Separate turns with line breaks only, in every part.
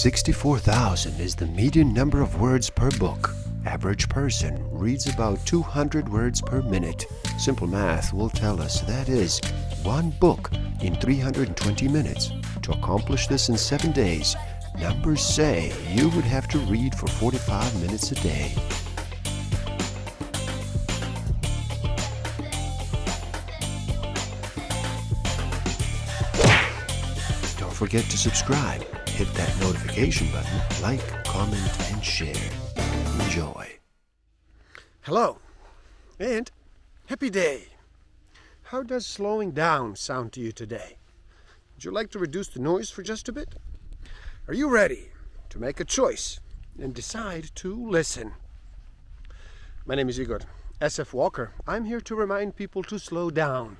64,000 is the median number of words per book. Average person reads about 200 words per minute. Simple math will tell us that is one book in 320 minutes. To accomplish this in 7 days, numbers say you would have to read for 45 minutes a day. Don't forget to subscribe. Hit that notification button, like, comment, and share. Enjoy.
Hello, and happy day. How does slowing down sound to you today? Would you like to reduce the noise for just a bit? Are you ready to make a choice and decide to listen? My name is Igor SF Walker. I'm here to remind people to slow down,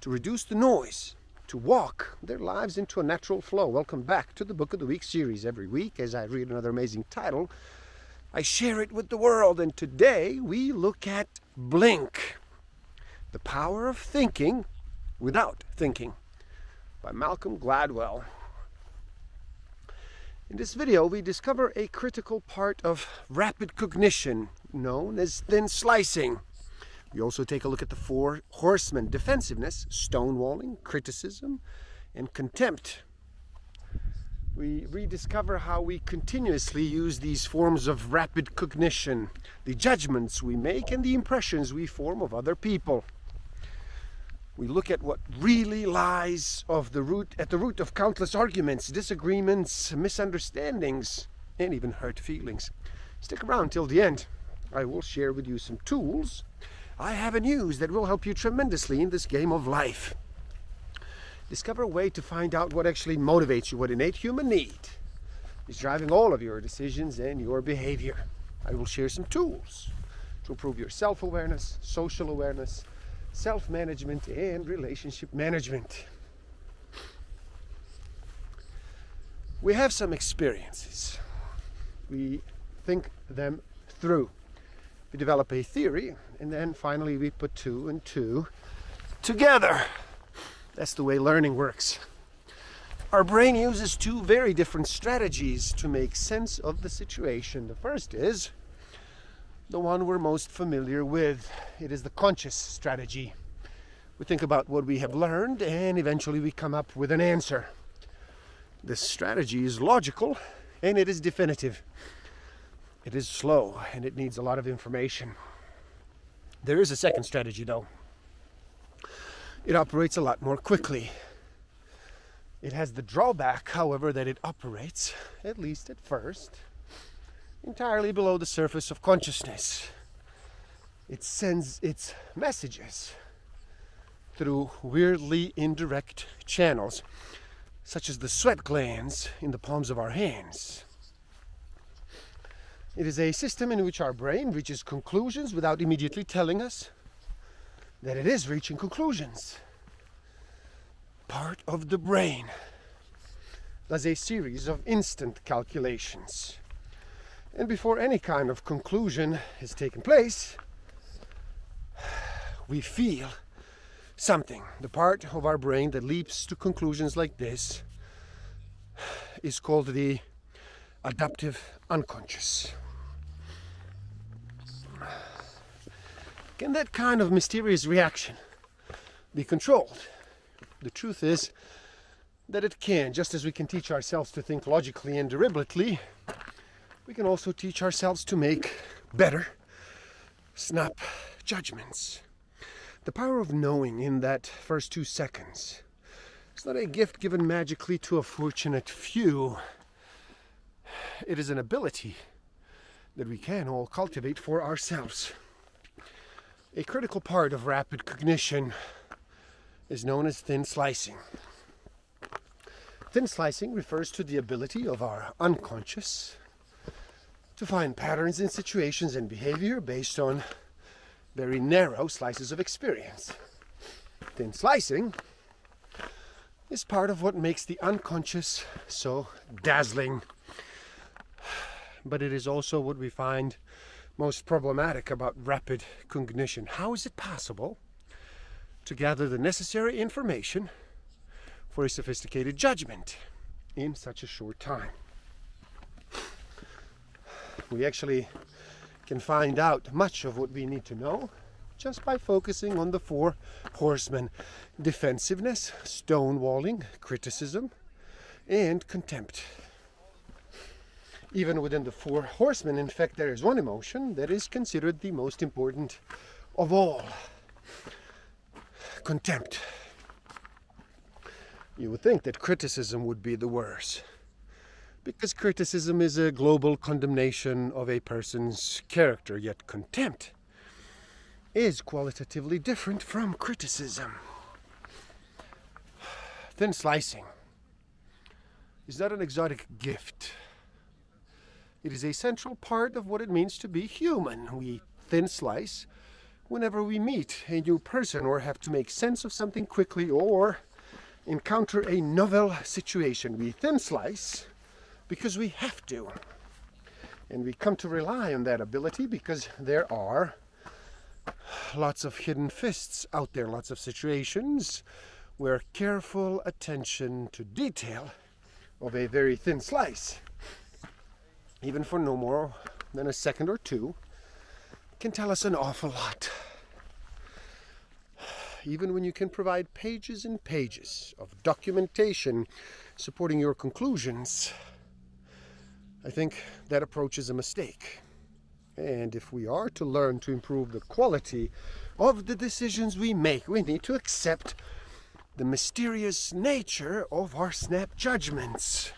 to reduce the noise, to walk their lives into a natural flow. Welcome back to the Book of the Week series. Every week, as I read another amazing title, I share it with the world. And today we look at Blink, The Power of Thinking Without Thinking, by Malcolm Gladwell. In this video, we discover a critical part of rapid cognition known as thin slicing. We also take a look at the four horsemen: defensiveness, stonewalling, criticism, and contempt. We rediscover how we continuously use these forms of rapid cognition, the judgments we make and the impressions we form of other people. We look at what really lies at the root of countless arguments, disagreements, misunderstandings, and even hurt feelings. Stick around till the end. I will share with you some tools I have and use that will help you tremendously in this game of life. Discover a way to find out what actually motivates you, what innate human need is driving all of your decisions and your behavior. I will share some tools to improve your self-awareness, social awareness, self-management, and relationship management. We have some experiences. We think them through. We develop a theory, and then finally we put two and two together. That's the way learning works. Our brain uses two very different strategies to make sense of the situation. The first is the one we're most familiar with. It is the conscious strategy. We think about what we have learned, and eventually we come up with an answer. This strategy is logical, and it is definitive. It is slow, and it needs a lot of information. There is a second strategy, though. It operates a lot more quickly. It has the drawback, however, that it operates, at least at first, entirely below the surface of consciousness. It sends its messages through weirdly indirect channels, such as the sweat glands in the palms of our hands. It is a system in which our brain reaches conclusions without immediately telling us that it is reaching conclusions. Part of the brain does a series of instant calculations. And before any kind of conclusion has taken place, we feel something. The part of our brain that leaps to conclusions like this is called the adaptive unconscious. Can that kind of mysterious reaction be controlled? The truth is that it can. Just as we can teach ourselves to think logically and deliberately, we can also teach ourselves to make better snap judgments. The power of knowing in that first 2 seconds is not a gift given magically to a fortunate few. It is an ability that we can all cultivate for ourselves. A critical part of rapid cognition is known as thin slicing. Thin slicing refers to the ability of our unconscious to find patterns in situations and behavior based on very narrow slices of experience. Thin slicing is part of what makes the unconscious so dazzling. But it is also what we find most problematic about rapid cognition. How is it possible to gather the necessary information for a sophisticated judgment in such a short time? We actually can find out much of what we need to know just by focusing on the 4 horsemen: defensiveness, stonewalling, criticism, and contempt. Even within the 4 horsemen, in fact, there is one emotion that is considered the most important of all: contempt. You would think that criticism would be the worst, because criticism is a global condemnation of a person's character, yet contempt is qualitatively different from criticism. Thin slicing is not an exotic gift. It is a central part of what it means to be human. We thin slice whenever we meet a new person or have to make sense of something quickly or encounter a novel situation. We thin slice because we have to. And we come to rely on that ability because there are lots of hidden fists out there, lots of situations where careful attention to detail of a very thin slice, even for no more than a second or two, can tell us an awful lot. Even when you can provide pages and pages of documentation supporting your conclusions, I think that approach is a mistake. And if we are to learn to improve the quality of the decisions we make, we need to accept the mysterious nature of our snap judgments.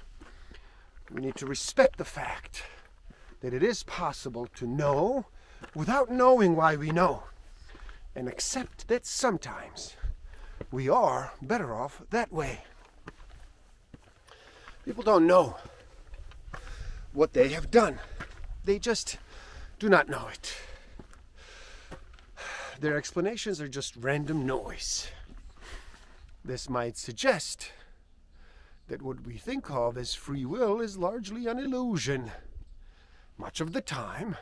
We need to respect the fact that it is possible to know without knowing why we know, and accept that sometimes we are better off that way. People don't know what they have done. They just do not know it. Their explanations are just random noise. This might suggest that what we think of as free will is largely an illusion. Much of the time,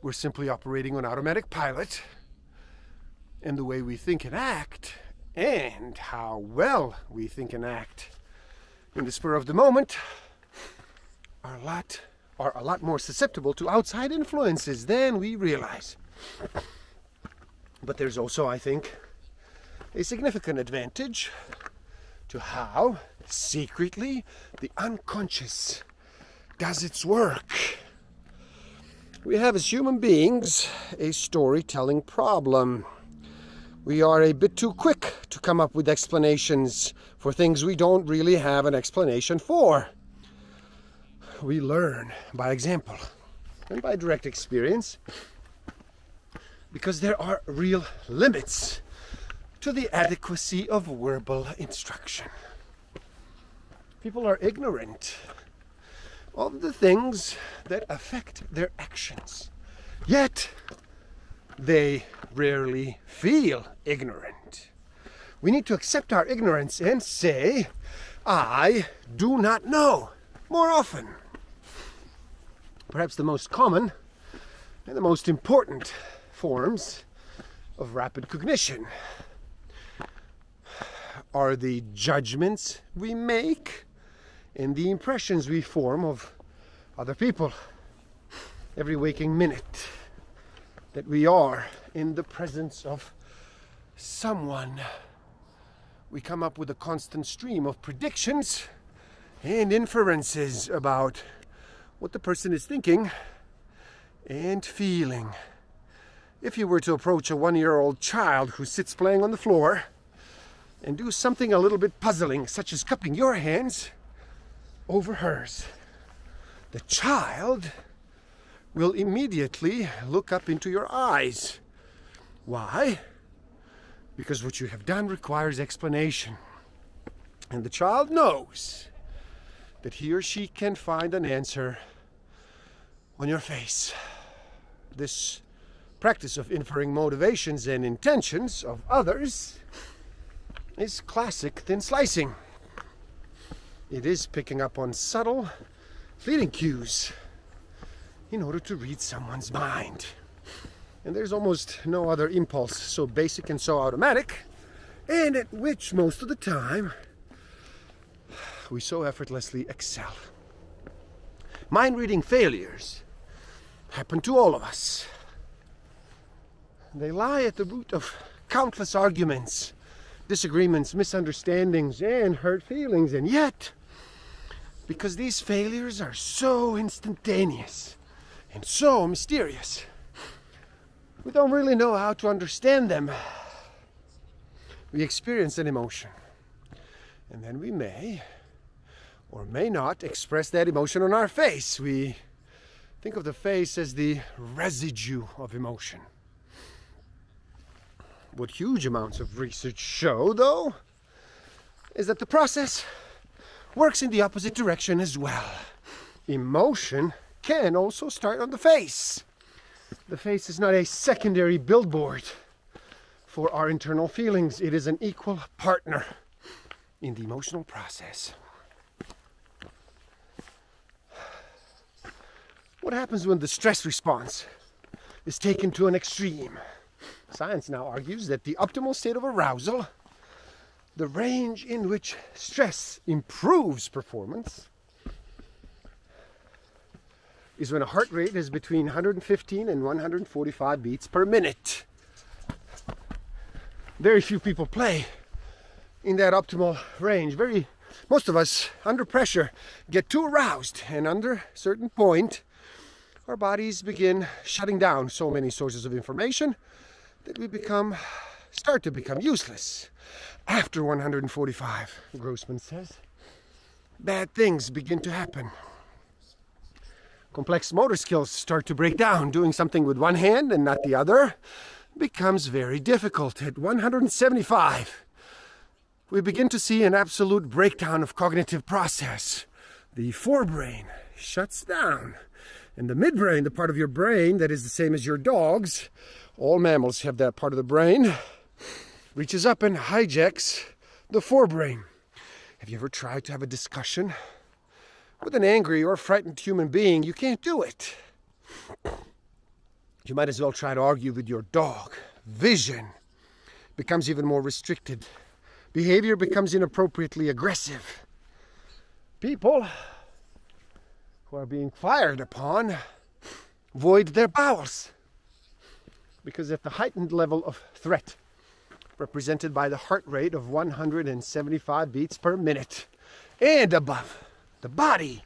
we're simply operating on automatic pilot, and the way we think and act, and how well we think and act in the spur of the moment, are a lot more susceptible to outside influences than we realize. But there's also, I think, a significant advantage to how secretly the unconscious does its work. We have, as human beings, a storytelling problem. We are a bit too quick to come up with explanations for things we don't really have an explanation for. We learn by example and by direct experience because there are real limits to the adequacy of verbal instruction. People are ignorant of the things that affect their actions, yet they rarely feel ignorant. We need to accept our ignorance and say, I do not know, more often. Perhaps the most common and the most important forms of rapid cognition are the judgments we make and the impressions we form of other people every waking minute that we are in the presence of someone. We come up with a constant stream of predictions and inferences about what the person is thinking and feeling. If you were to approach a 1-year-old child who sits playing on the floor and do something a little bit puzzling, such as cupping your hands over hers, the child will immediately look up into your eyes. Why? Because what you have done requires explanation. And the child knows that he or she can find an answer on your face. This practice of inferring motivations and intentions of others is classic thin slicing. It is picking up on subtle, fleeting cues in order to read someone's mind. And there's almost no other impulse so basic and so automatic, and at which most of the time we so effortlessly excel. Mind reading failures happen to all of us. They lie at the root of countless arguments, disagreements, misunderstandings, and hurt feelings. And yet, because these failures are so instantaneous and so mysterious, we don't really know how to understand them. We experience an emotion, and then we may or may not express that emotion on our face. We think of the face as the residue of emotion. What huge amounts of research show, though, is that the process works in the opposite direction as well. Emotion can also start on the face. The face is not a secondary billboard for our internal feelings. It is an equal partner in the emotional process. What happens when the stress response is taken to an extreme? Science now argues that the optimal state of arousal, the range in which stress improves performance, is when a heart rate is between 115 and 145 beats per minute. Very few people play in that optimal range. Most of us, under pressure, get too aroused, and under a certain point, our bodies begin shutting down so many sources of information that we start to become useless. After 145, Grossman says, bad things begin to happen. Complex motor skills start to break down. Doing something with one hand and not the other becomes very difficult. At 175, we begin to see an absolute breakdown of cognitive process. The forebrain shuts down, and the midbrain, the part of your brain that is the same as your dog's, all mammals have that part of the brain, reaches up and hijacks the forebrain. Have you ever tried to have a discussion with an angry or frightened human being? You can't do it. You might as well try to argue with your dog. Vision becomes even more restricted. Behavior becomes inappropriately aggressive. People who are being fired upon void their bowels, because at the heightened level of threat, represented by the heart rate of 175 beats per minute and above, the body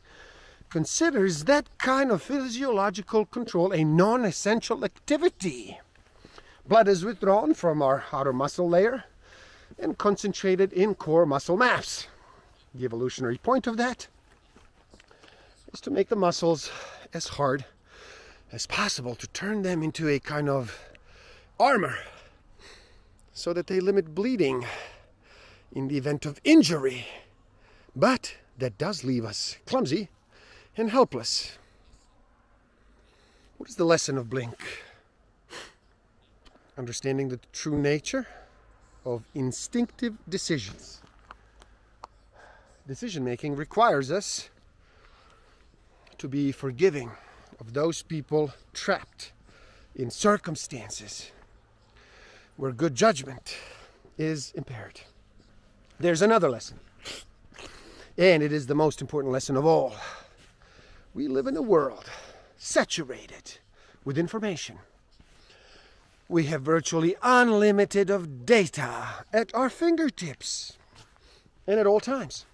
considers that kind of physiological control a non-essential activity. Blood is withdrawn from our outer muscle layer and concentrated in core muscle mass. The evolutionary point of that is to make the muscles as hard as possible, to turn them into a kind of armor so that they limit bleeding in the event of injury. But that does leave us clumsy and helpless. What is the lesson of Blink? Understanding the true nature of instinctive decisions. Decision making requires us to be forgiving of those people trapped in circumstances where good judgment is impaired. There's another lesson, and it is the most important lesson of all. We live in a world saturated with information. We have virtually unlimited of data at our fingertips and at all times.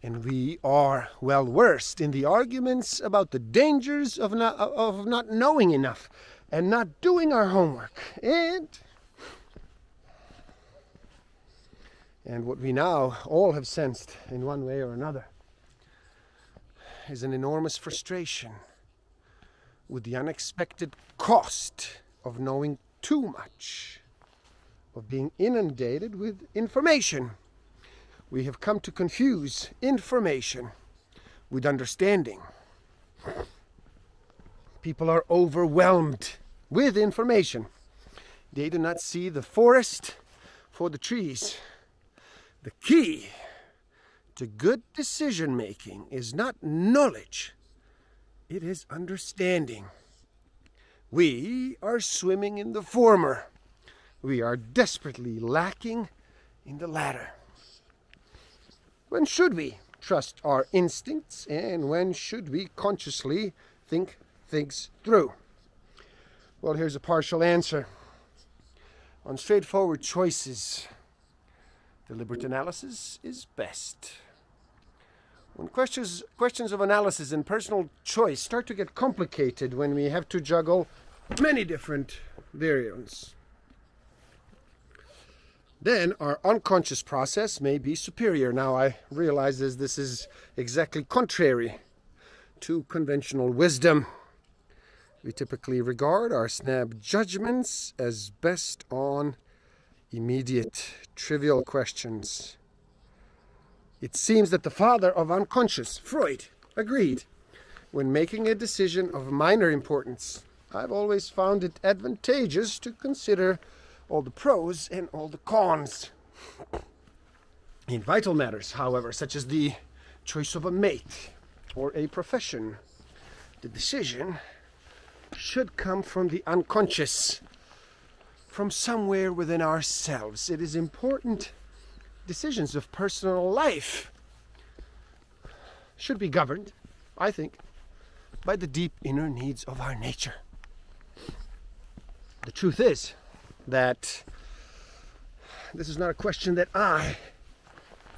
And we are well versed in the arguments about the dangers of not knowing enough and not doing our homework. And what we now all have sensed in one way or another is an enormous frustration with the unexpected cost of knowing too much, of being inundated with information. We have come to confuse information with understanding. People are overwhelmed with information. They do not see the forest for the trees. The key to good decision making is not knowledge, it is understanding. We are swimming in the former. We are desperately lacking in the latter. When should we trust our instincts, and when should we consciously think things through? Well, here's a partial answer. On straightforward choices, deliberate analysis is best. When questions of analysis and personal choice start to get complicated, when we have to juggle many different variables, then our unconscious process may be superior. Now, I realize this is exactly contrary to conventional wisdom. We typically regard our snap judgments as best on immediate, trivial questions. It seems that the father of unconscious, Freud, agreed. When making a decision of minor importance, I've always found it advantageous to consider all the pros and all the cons. In vital matters, however, such as the choice of a mate or a profession, the decision should come from the unconscious, from somewhere within ourselves. It is important. Decisions of personal life should be governed, I think, by the deep inner needs of our nature. The truth is that this is not a question that I,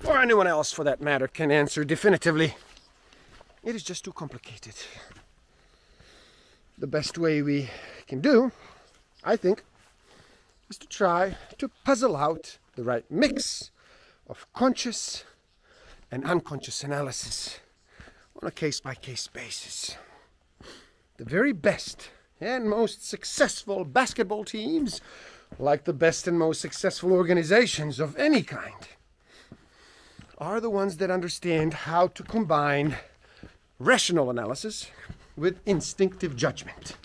or anyone else for that matter, can answer definitively. It is just too complicated. The best way we can do, I think, is to try to puzzle out the right mix of conscious and unconscious analysis on a case-by-case basis. The very best and most successful basketball teams, like the best and most successful organizations of any kind, are the ones that understand how to combine rational analysis with instinctive judgment.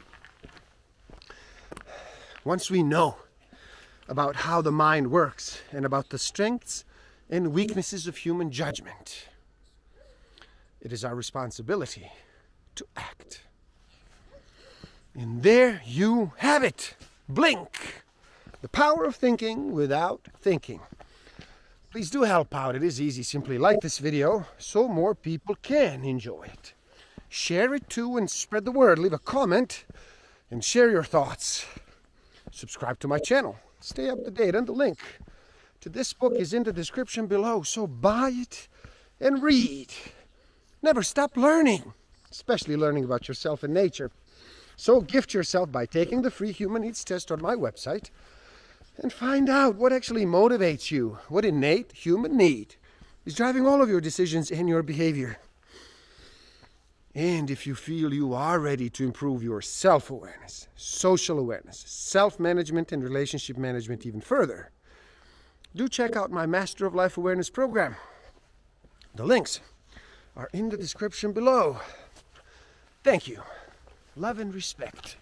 Once we know about how the mind works and about the strengths and weaknesses of human judgment, it is our responsibility to act. And there you have it. Blink. The power of thinking without thinking. Please do help out. It is easy. Simply like this video so more people can enjoy it. Share it too and spread the word. Leave a comment and share your thoughts. Subscribe to my channel. Stay up to date, and the link to this book is in the description below. So buy it and read. Never stop learning, especially learning about yourself and nature. So gift yourself by taking the free human needs test on my website and find out what actually motivates you, what innate human need is driving all of your decisions and your behavior. And if you feel you are ready to improve your self-awareness, social awareness, self-management, and relationship management even further, do check out my Master of Life Awareness program. The links are in the description below. Thank you. Love and respect.